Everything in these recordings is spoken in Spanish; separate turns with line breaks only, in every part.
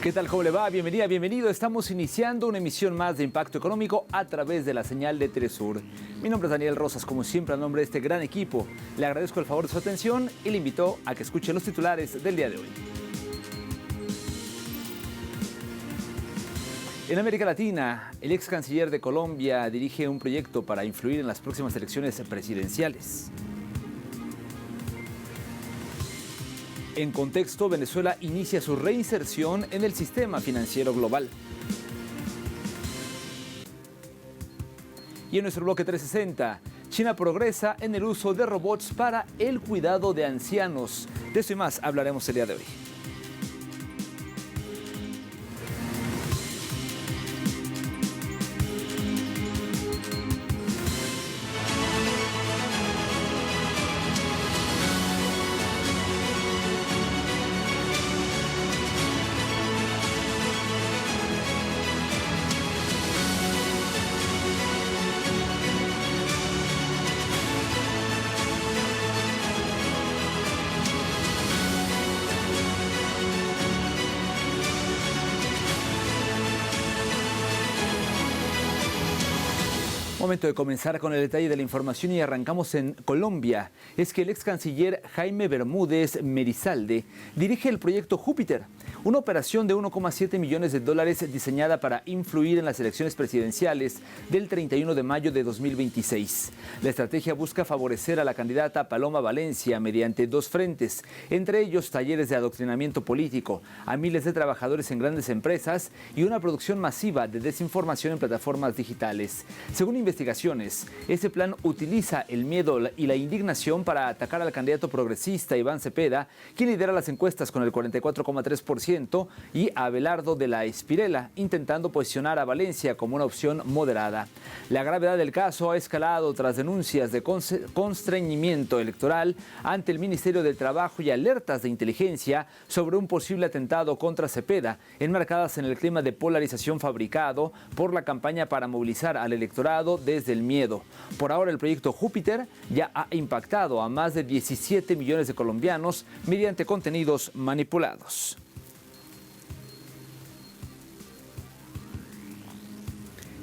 ¿Qué tal? ¿Cómo le va? Bienvenida, bienvenido. Estamos iniciando una emisión más de Impacto Económico a través de la señal de Telesur. Mi nombre es Daniel Rosas, como siempre, a nombre de este gran equipo. Le agradezco el favor de su atención y le invito a que escuche los titulares del día de hoy. En América Latina, el ex canciller de Colombia dirige un proyecto para influir en las próximas elecciones presidenciales. En contexto, Venezuela inicia su reinserción en el sistema financiero global. Y en nuestro bloque 360, China progresa en el uso de robots para el cuidado de ancianos. De esto y más hablaremos el día de hoy. Momento de comenzar con el detalle de la información y arrancamos en Colombia. Es que el ex canciller Jaime Bermúdez Merizalde dirige el proyecto Júpiter, una operación de 1,7 millones de dólares diseñada para influir en las elecciones presidenciales del 31 de mayo de 2026. La estrategia busca favorecer a la candidata Paloma Valencia mediante dos frentes, entre ellos talleres de adoctrinamiento político a miles de trabajadores en grandes empresas y una producción masiva de desinformación en plataformas digitales. Según investigaciones, este plan utiliza el miedo y la indignación para atacar al candidato progresista Iván Cepeda, quien lidera las encuestas con el 44,3%, y a Abelardo de la Espirela, intentando posicionar a Valencia como una opción moderada. La gravedad del caso ha escalado tras denuncias de constreñimiento electoral ante el Ministerio del Trabajo y alertas de inteligencia sobre un posible atentado contra Cepeda, enmarcadas en el clima de polarización fabricado por la campaña para movilizar al electorado desde el miedo. Por ahora, el proyecto Júpiter ya ha impactado a más de 17 millones de colombianos mediante contenidos manipulados.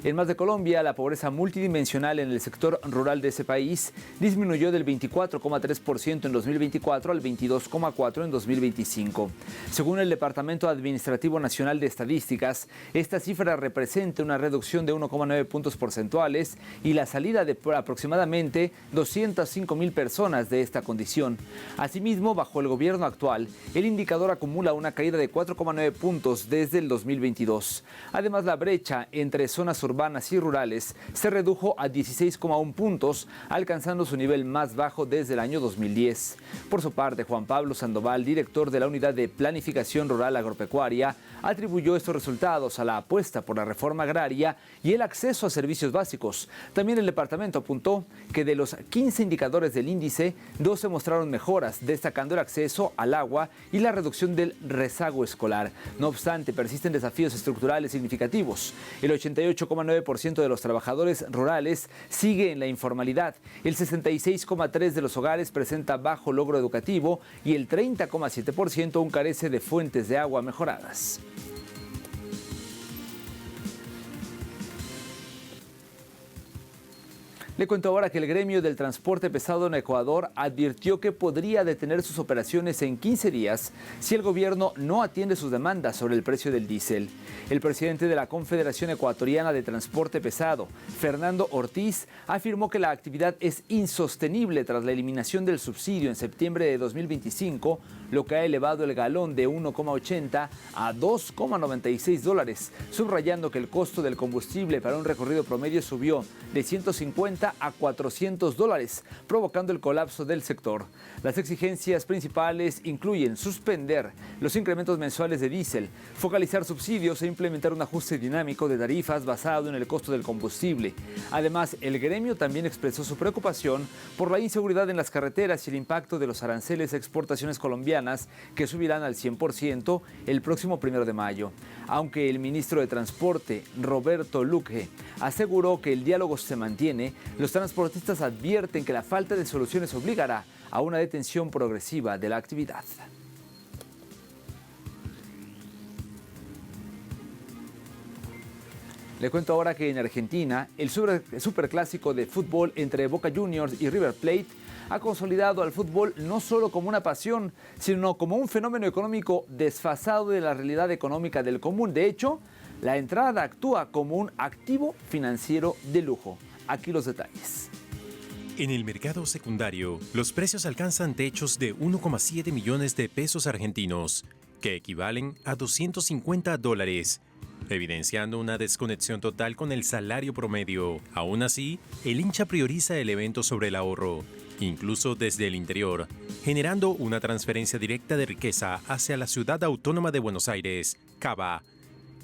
En más de Colombia, la pobreza multidimensional en el sector rural de ese país disminuyó del 24,3% en 2024 al 22,4% en 2025. Según el Departamento Administrativo Nacional de Estadísticas, esta cifra representa una reducción de 1,9 puntos porcentuales y la salida de aproximadamente 205,000 personas de esta condición. Asimismo, bajo el gobierno actual, el indicador acumula una caída de 4,9 puntos desde el 2022. Además, la brecha entre zonas urbanas y rurales se redujo a 16,1 puntos, alcanzando su nivel más bajo desde el año 2010. Por su parte, Juan Pablo Sandoval, director de la Unidad de Planificación Rural Agropecuaria, atribuyó estos resultados a la apuesta por la reforma agraria y el acceso a servicios básicos. También el departamento apuntó que de los 15 indicadores del índice, 12 mostraron mejoras, destacando el acceso al agua y la reducción del rezago escolar. No obstante, persisten desafíos estructurales significativos. El 88,9% de los trabajadores rurales sigue en la informalidad, el 66,3% de los hogares presenta bajo logro educativo y el 30,7% aún carece de fuentes de agua mejoradas. Le cuento ahora que el gremio del transporte pesado en Ecuador advirtió que podría detener sus operaciones en 15 días si el gobierno no atiende sus demandas sobre el precio del diésel. El presidente de la Confederación Ecuatoriana de Transporte Pesado, Fernando Ortiz, afirmó que la actividad es insostenible tras la eliminación del subsidio en septiembre de 2025, lo que ha elevado el galón de 1,80 a 2,96 dólares, subrayando que el costo del combustible para un recorrido promedio subió de 150 a 400 dólares, provocando el colapso del sector. Las exigencias principales incluyen suspender los incrementos mensuales de diésel, focalizar subsidios e implementar un ajuste dinámico de tarifas basado en el costo del combustible. Además, el gremio también expresó su preocupación por la inseguridad en las carreteras y el impacto de los aranceles a exportaciones colombianas que subirán al 100% el próximo 1 de mayo. Aunque el ministro de Transporte, Roberto Luque, aseguró que el diálogo se mantiene, los transportistas advierten que la falta de soluciones obligará a una detención progresiva de la actividad. Le cuento ahora que en Argentina el superclásico de fútbol entre Boca Juniors y River Plate ha consolidado al fútbol no solo como una pasión, sino como un fenómeno económico desfasado de la realidad económica del común. De hecho, la entrada actúa como un activo financiero de lujo. Aquí los detalles.
En el mercado secundario, los precios alcanzan techos de 1,7 millones de pesos argentinos, que equivalen a $250, evidenciando una desconexión total con el salario promedio. Aún así, el hincha prioriza el evento sobre el ahorro, incluso desde el interior, generando una transferencia directa de riqueza hacia la ciudad autónoma de Buenos Aires, Cava,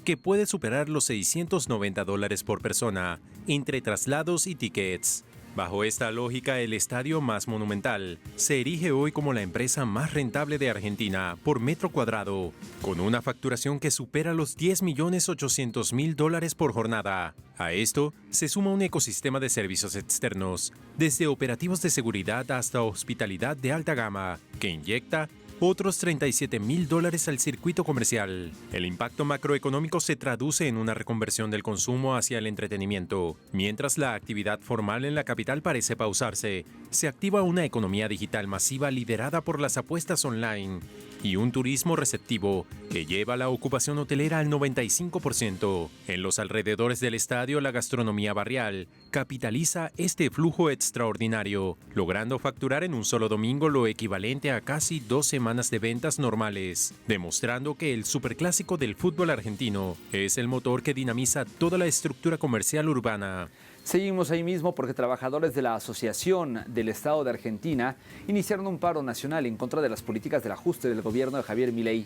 que puede superar los $690 por persona entre traslados y tickets. Bajo esta lógica, el estadio más monumental se erige hoy como la empresa más rentable de Argentina por metro cuadrado, con una facturación que supera los $10.800.000 por jornada. A esto se suma un ecosistema de servicios externos, desde operativos de seguridad hasta hospitalidad de alta gama, que inyecta otros $37.000 al circuito comercial. El impacto macroeconómico se traduce en una reconversión del consumo hacia el entretenimiento. Mientras la actividad formal en la capital parece pausarse, se activa una economía digital masiva liderada por las apuestas online y un turismo receptivo que lleva la ocupación hotelera al 95%. En los alrededores del estadio, la gastronomía barrial capitaliza este flujo extraordinario, logrando facturar en un solo domingo lo equivalente a casi 2 semanas de ventas normales, demostrando que el superclásico del fútbol argentino es el motor que dinamiza toda la estructura comercial urbana.
Seguimos ahí mismo porque trabajadores de la Asociación del Estado de Argentina iniciaron un paro nacional en contra de las políticas del ajuste del gobierno de Javier Milei.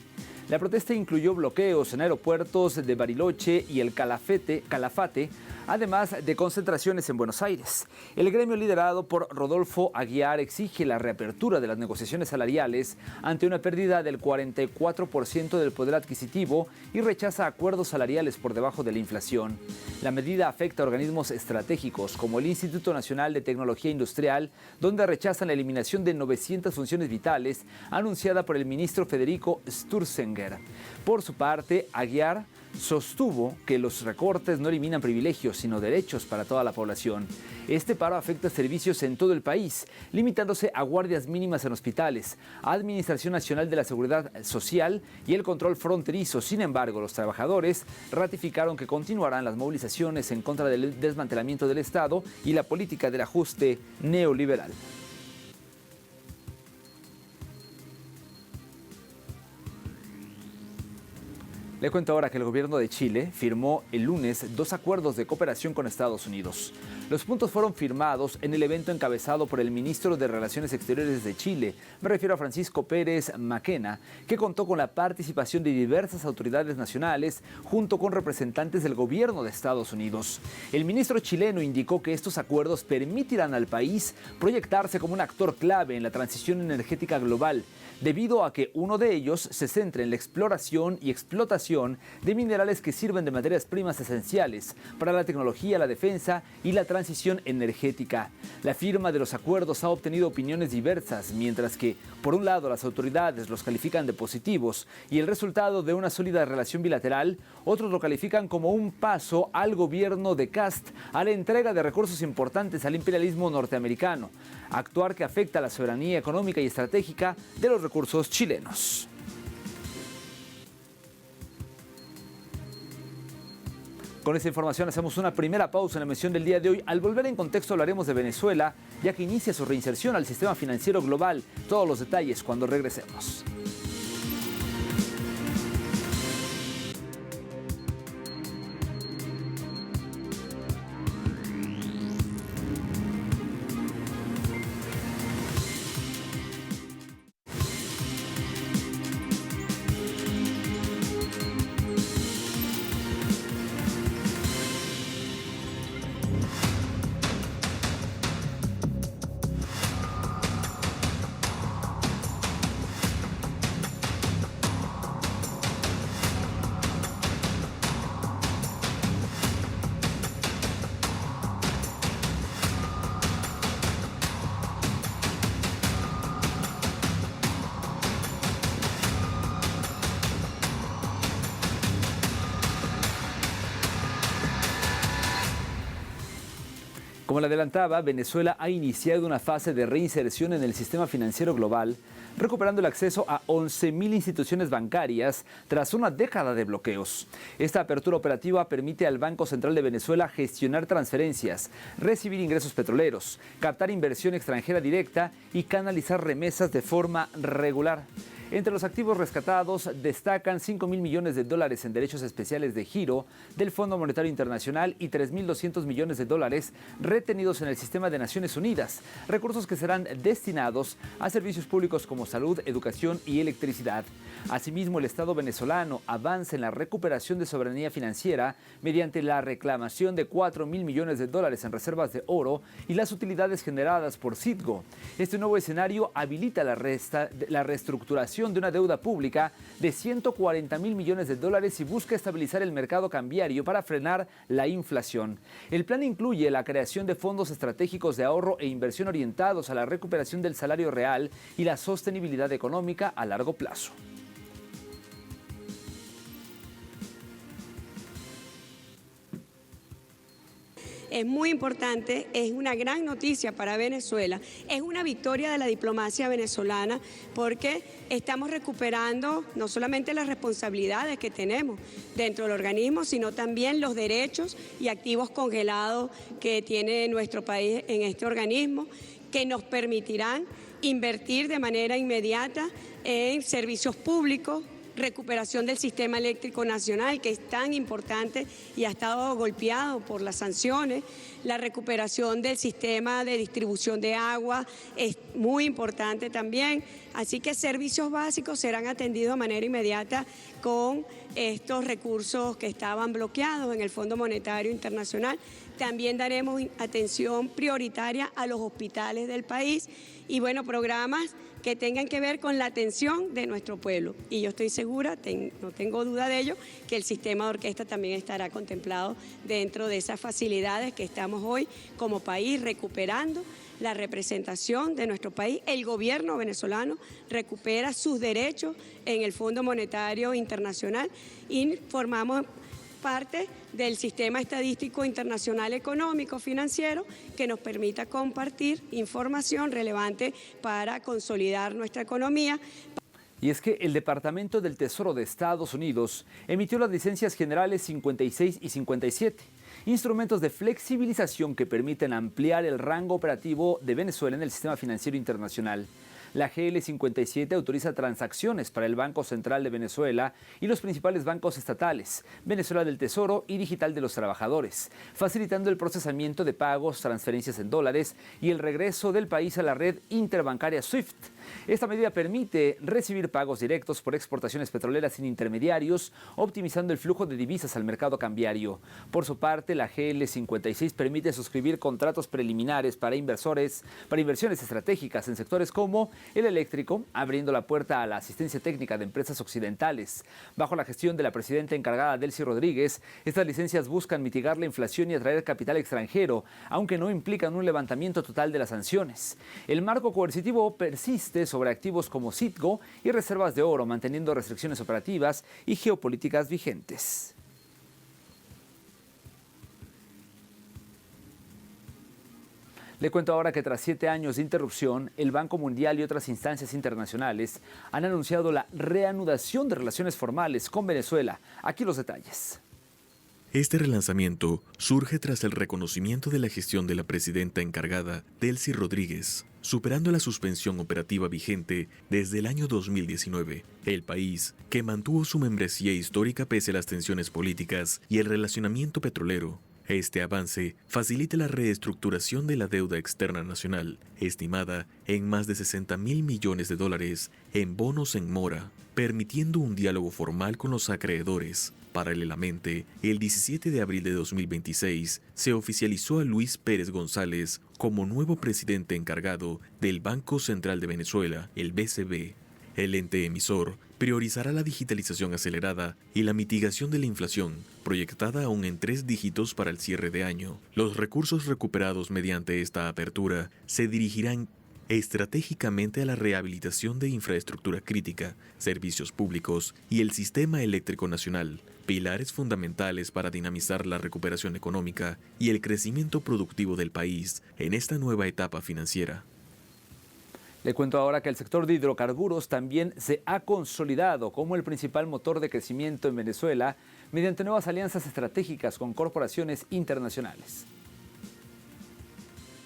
La protesta incluyó bloqueos en aeropuertos de Bariloche y el Calafate, además de concentraciones en Buenos Aires. El gremio liderado por Rodolfo Aguiar exige la reapertura de las negociaciones salariales ante una pérdida del 44% del poder adquisitivo y rechaza acuerdos salariales por debajo de la inflación. La medida afecta a organismos estratégicos como el Instituto Nacional de Tecnología Industrial, donde rechazan la eliminación de 900 funciones vitales anunciada por el ministro Federico Sturzenegger. Por su parte, Aguiar sostuvo que los recortes no eliminan privilegios, sino derechos para toda la población. Este paro afecta servicios en todo el país, limitándose a guardias mínimas en hospitales, Administración Nacional de la Seguridad Social y el control fronterizo. Sin embargo, los trabajadores ratificaron que continuarán las movilizaciones en contra del desmantelamiento del Estado y la política del ajuste neoliberal. Le cuento ahora que el gobierno de Chile firmó el lunes 2 acuerdos de cooperación con Estados Unidos. Los puntos fueron firmados en el evento encabezado por el ministro de Relaciones Exteriores de Chile, me refiero a Francisco Pérez Mackenna, que contó con la participación de diversas autoridades nacionales junto con representantes del gobierno de Estados Unidos. El ministro chileno indicó que estos acuerdos permitirán al país proyectarse como un actor clave en la transición energética global, debido a que uno de ellos se centra en la exploración y explotación de minerales que sirven de materias primas esenciales para la tecnología, la defensa y la transición energética. La firma de los acuerdos ha obtenido opiniones diversas, mientras que, por un lado, las autoridades los califican de positivos y el resultado de una sólida relación bilateral, otros lo califican como un paso al gobierno de Kast a la entrega de recursos importantes al imperialismo norteamericano, actuar que afecta a la soberanía económica y estratégica de los recursos chilenos. Con esta información hacemos una primera pausa en la emisión del día de hoy. Al volver en contexto hablaremos de Venezuela, ya que inicia su reinserción al sistema financiero global. Todos los detalles cuando regresemos. Como le adelantaba, Venezuela ha iniciado una fase de reinserción en el sistema financiero global, recuperando el acceso a 11.000 instituciones bancarias tras una década de bloqueos. Esta apertura operativa permite al Banco Central de Venezuela gestionar transferencias, recibir ingresos petroleros, captar inversión extranjera directa y canalizar remesas de forma regular. Entre los activos rescatados destacan 5.000 millones de dólares en derechos especiales de giro del Fondo Monetario Internacional y 3.200 millones de dólares retenidos en el sistema de Naciones Unidas, recursos que serán destinados a servicios públicos como salud, educación y electricidad. Asimismo, el Estado venezolano avanza en la recuperación de soberanía financiera mediante la reclamación de 4.000 millones de dólares en reservas de oro y las utilidades generadas por Citgo. Este nuevo escenario habilita la reestructuración de una deuda pública de 140.000 millones de dólares y busca estabilizar el mercado cambiario para frenar la inflación. El plan incluye la creación de fondos estratégicos de ahorro e inversión orientados a la recuperación del salario real y la sostenibilidad económica a largo plazo.
Es muy importante, es una gran noticia para Venezuela, es una victoria de la diplomacia venezolana porque estamos recuperando no solamente las responsabilidades que tenemos dentro del organismo, sino también los derechos y activos congelados que tiene nuestro país en este organismo, que nos permitirán invertir de manera inmediata en servicios públicos, recuperación del sistema eléctrico nacional, que es tan importante y ha estado golpeado por las sanciones. La recuperación del sistema de distribución de agua es muy importante también. Así que servicios básicos serán atendidos de manera inmediata con estos recursos que estaban bloqueados en el Fondo Monetario Internacional. También daremos atención prioritaria a los hospitales del país y, bueno, programas que tengan que ver con la atención de nuestro pueblo. Y yo estoy segura, no tengo duda de ello, que el sistema de orquesta también estará contemplado dentro de esas facilidades que estamos hoy como país recuperando la representación de nuestro país. El gobierno venezolano recupera sus derechos en el Fondo Monetario Internacional y formamos parte del sistema estadístico internacional económico financiero que nos permita compartir información relevante para consolidar nuestra economía.
Y es que el Departamento del Tesoro de Estados Unidos emitió las licencias generales 56 y 57, instrumentos de flexibilización que permiten ampliar el rango operativo de Venezuela en el sistema financiero internacional. La GL 57 autoriza transacciones para el Banco Central de Venezuela y los principales bancos estatales, Venezuela del Tesoro y Digital de los Trabajadores, facilitando el procesamiento de pagos, transferencias en dólares y el regreso del país a la red interbancaria SWIFT. Esta medida permite recibir pagos directos por exportaciones petroleras sin intermediarios, optimizando el flujo de divisas al mercado cambiario. Por su parte, la GL 56 permite suscribir contratos preliminares para inversiones estratégicas en sectores como el eléctrico, abriendo la puerta a la asistencia técnica de empresas occidentales. Bajo la gestión de la presidenta encargada Delcy Rodríguez, estas licencias buscan mitigar la inflación y atraer capital extranjero, aunque no implican un levantamiento total de las sanciones. El marco coercitivo persiste sobre activos como Citgo y reservas de oro, manteniendo restricciones operativas y geopolíticas vigentes. Le cuento ahora que tras 7 años de interrupción, el Banco Mundial y otras instancias internacionales han anunciado la reanudación de relaciones formales con Venezuela. Aquí los detalles.
Este relanzamiento surge tras el reconocimiento de la gestión de la presidenta encargada, Delcy Rodríguez, superando la suspensión operativa vigente desde el año 2019. El país, que mantuvo su membresía histórica pese a las tensiones políticas y el relacionamiento petrolero. Este avance facilita la reestructuración de la deuda externa nacional, estimada en más de 60.000 millones de dólares en bonos en mora, permitiendo un diálogo formal con los acreedores. Paralelamente, el 17 de abril de 2026 se oficializó a Luis Pérez González como nuevo presidente encargado del Banco Central de Venezuela, el BCV. El ente emisor priorizará la digitalización acelerada y la mitigación de la inflación, proyectada aún en 3 dígitos para el cierre de año. Los recursos recuperados mediante esta apertura se dirigirán estratégicamente a la rehabilitación de infraestructura crítica, servicios públicos y el sistema eléctrico nacional, pilares fundamentales para dinamizar la recuperación económica y el crecimiento productivo del país en esta nueva etapa financiera.
Le cuento ahora que el sector de hidrocarburos también se ha consolidado como el principal motor de crecimiento en Venezuela mediante nuevas alianzas estratégicas con corporaciones internacionales.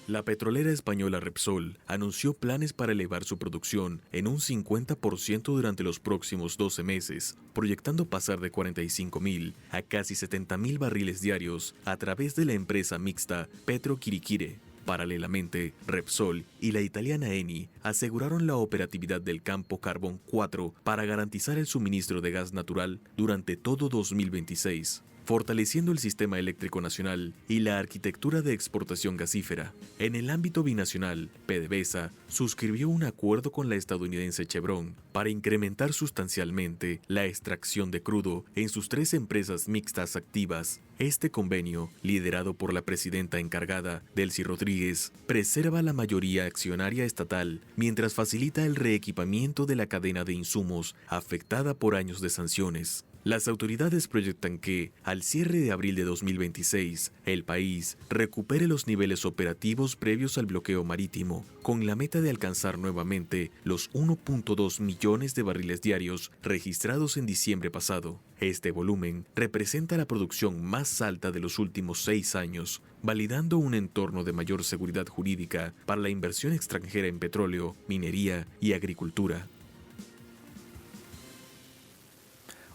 La petrolera española Repsol anunció planes para elevar su producción en un 50% durante los próximos 12 meses, proyectando pasar de 45.000 a casi 70.000 barriles diarios a través de la empresa mixta Petroquiriquire. Paralelamente, Repsol y la italiana Eni aseguraron la operatividad del campo Carbón 4 para garantizar el suministro de gas natural durante todo 2026, fortaleciendo el sistema eléctrico nacional y la arquitectura de exportación gasífera. En el ámbito binacional, PDVSA suscribió un acuerdo con la estadounidense Chevron para incrementar sustancialmente la extracción de crudo en sus 3 empresas mixtas activas. Este convenio, liderado por la presidenta encargada, Delcy Rodríguez, preserva la mayoría accionaria estatal mientras facilita el reequipamiento de la cadena de insumos afectada por años de sanciones. Las autoridades proyectan que, al cierre de abril de 2026, el país recupere los niveles operativos previos al bloqueo marítimo, con la meta de alcanzar nuevamente los 1.2 millones de barriles diarios registrados en diciembre pasado. Este volumen representa la producción más alta de los últimos 6 años, validando un entorno de mayor seguridad jurídica para la inversión extranjera en petróleo, minería y agricultura.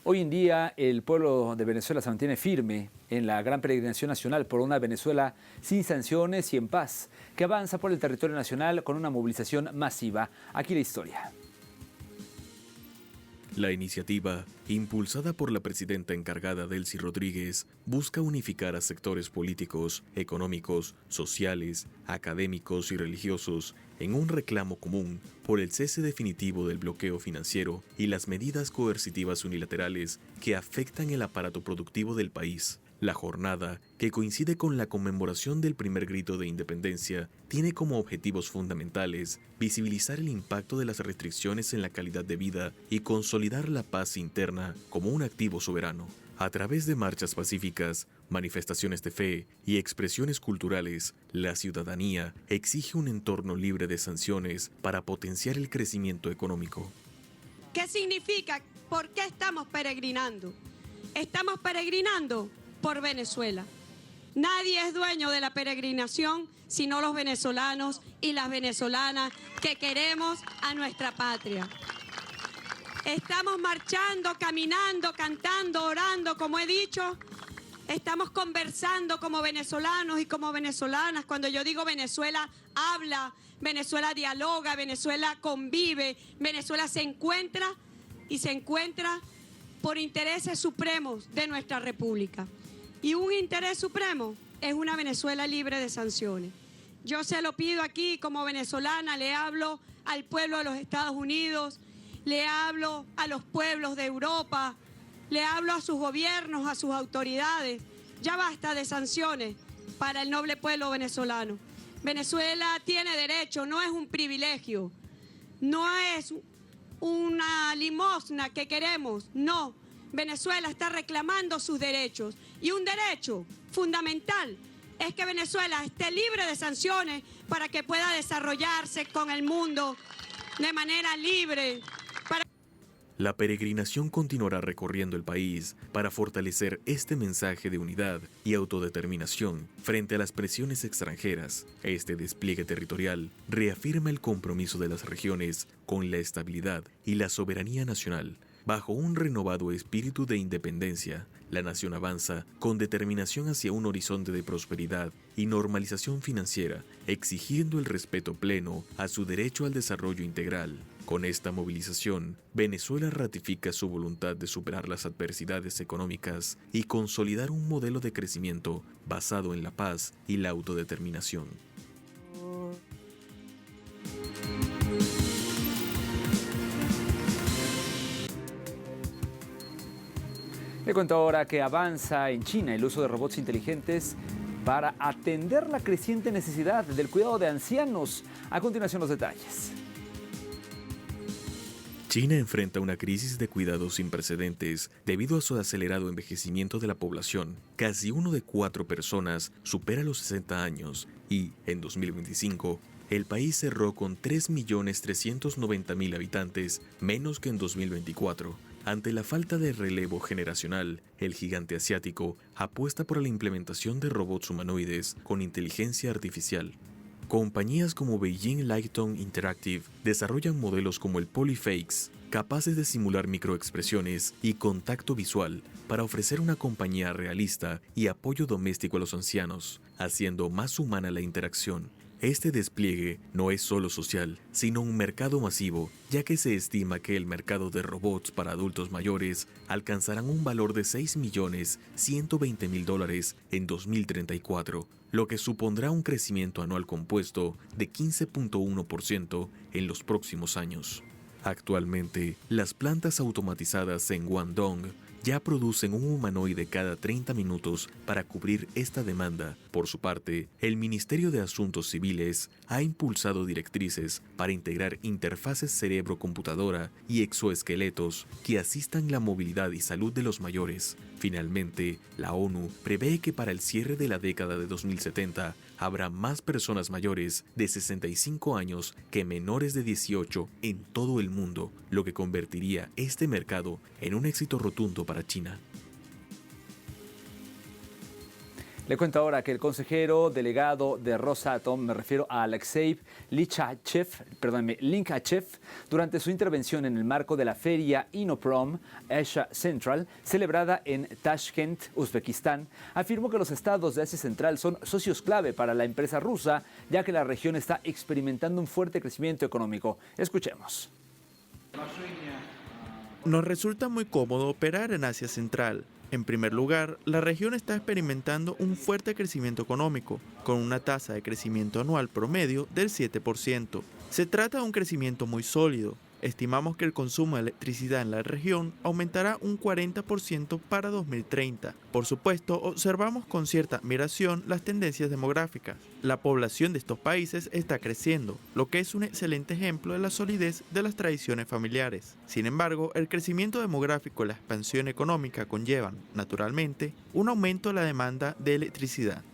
Hoy en día el pueblo de Venezuela se mantiene firme en la gran peregrinación nacional por una Venezuela sin sanciones y en paz, que avanza por el territorio nacional con una movilización masiva. Aquí la historia.
La iniciativa, impulsada por la presidenta encargada Delcy Rodríguez, busca unificar a sectores políticos, económicos, sociales, académicos y religiosos en un reclamo común por el cese definitivo del bloqueo financiero y las medidas coercitivas unilaterales que afectan el aparato productivo del país. La jornada, que coincide con la conmemoración del primer grito de independencia, tiene como objetivos fundamentales visibilizar el impacto de las restricciones en la calidad de vida y consolidar la paz interna como un activo soberano. A través de marchas pacíficas, manifestaciones de fe y expresiones culturales, la ciudadanía exige un entorno libre de sanciones para potenciar el crecimiento económico.
¿Qué significa? ¿Por qué estamos peregrinando? Estamos peregrinando por Venezuela. Nadie es dueño de la peregrinación sino los venezolanos y las venezolanas que queremos a nuestra patria. Estamos marchando, caminando, cantando, orando, como he dicho. Estamos conversando como venezolanos y como venezolanas. Cuando yo digo Venezuela habla, Venezuela dialoga, Venezuela convive, Venezuela se encuentra por intereses supremos de nuestra república. Y un interés supremo es una Venezuela libre de sanciones. Yo se lo pido aquí como venezolana, le hablo al pueblo de los Estados Unidos, le hablo a los pueblos de Europa, le hablo a sus gobiernos, a sus autoridades. Ya basta de sanciones para el noble pueblo venezolano. Venezuela tiene derecho, no es un privilegio, no es una limosna que queremos, no. Venezuela está reclamando sus derechos y un derecho fundamental es que Venezuela esté libre de sanciones para que pueda desarrollarse con el mundo de manera libre.
La peregrinación continuará recorriendo el país para fortalecer este mensaje de unidad y autodeterminación frente a las presiones extranjeras. Este despliegue territorial reafirma el compromiso de las regiones con la estabilidad y la soberanía nacional. Bajo un renovado espíritu de independencia, la nación avanza con determinación hacia un horizonte de prosperidad y normalización financiera, exigiendo el respeto pleno a su derecho al desarrollo integral. Con esta movilización, Venezuela ratifica su voluntad de superar las adversidades económicas y consolidar un modelo de crecimiento basado en la paz y la autodeterminación.
Le cuento ahora que avanza en China el uso de robots inteligentes para atender la creciente necesidad del cuidado de ancianos. A continuación, los detalles.
China enfrenta una crisis de cuidados sin precedentes debido a su acelerado envejecimiento de la población. Casi 1 de 4 personas supera los 60 años y, en 2025, el país cerró con 3.390.000 habitantes, menos que en 2024. Ante la falta de relevo generacional, el gigante asiático apuesta por la implementación de robots humanoides con inteligencia artificial. Compañías como Beijing Lighton Interactive desarrollan modelos como el Polyface, capaces de simular microexpresiones y contacto visual para ofrecer una compañía realista y apoyo doméstico a los ancianos, haciendo más humana la interacción. Este despliegue no es solo social, sino un mercado masivo, ya que se estima que el mercado de robots para adultos mayores alcanzarán un valor de $6.120.000 en 2034, lo que supondrá un crecimiento anual compuesto de 15.1% en los próximos años. Actualmente, las plantas automatizadas en Guangdong ya producen un humanoide cada 30 minutos para cubrir esta demanda. Por su parte, el Ministerio de Asuntos Civiles ha impulsado directrices para integrar interfaces cerebro-computadora y exoesqueletos que asistan la movilidad y salud de los mayores. Finalmente, la ONU prevé que para el cierre de la década de 2070 habrá más personas mayores de 65 años que menores de 18 en todo el mundo, lo que convertiría este mercado en un éxito rotundo para China.
Le cuento ahora que el consejero delegado de Rosatom, me refiero a Alexei Linkachev, durante su intervención en el marco de la feria Inoprom Asia Central, celebrada en Tashkent, Uzbekistán, afirmó que los estados de Asia Central son socios clave para la empresa rusa, ya que la región está experimentando un fuerte crecimiento económico. Escuchemos.
Nos resulta muy cómodo operar en Asia Central. En primer lugar, la región está experimentando un fuerte crecimiento económico, con una tasa de crecimiento anual promedio del 7%. Se trata de un crecimiento muy sólido. Estimamos que el consumo de electricidad en la región aumentará un 40% para 2030. Por supuesto, observamos con cierta admiración las tendencias demográficas. La población de estos países está creciendo, lo que es un excelente ejemplo de la solidez de las tradiciones familiares. Sin embargo, el crecimiento demográfico y la expansión económica conllevan, naturalmente, un aumento de la demanda de electricidad.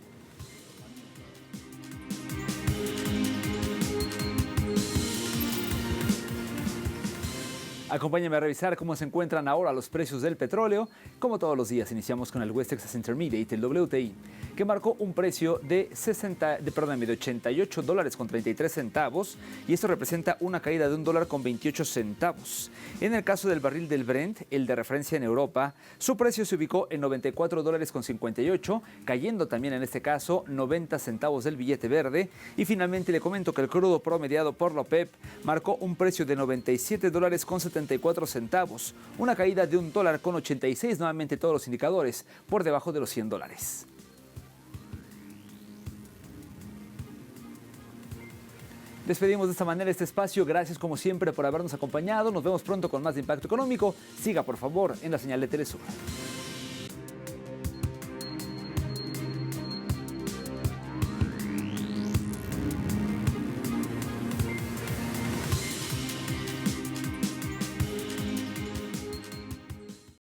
Acompáñame a revisar cómo se encuentran ahora los precios del petróleo. Como todos los días, iniciamos con el West Texas Intermediate, el WTI, que marcó un precio de $88.33, y esto representa una caída de $1.28. En el caso del barril del Brent, el de referencia en Europa, su precio se ubicó en $94.58, cayendo también en este caso 90 centavos del billete verde. Y finalmente le comento que el crudo promediado por la OPEP marcó un precio de $97.74, una caída de $1.86, nuevamente todos los indicadores por debajo de los $100. Despedimos de esta manera este espacio. Gracias como siempre por habernos acompañado. Nos vemos pronto con más de Impacto Económico. Siga por favor en la señal de Telesur.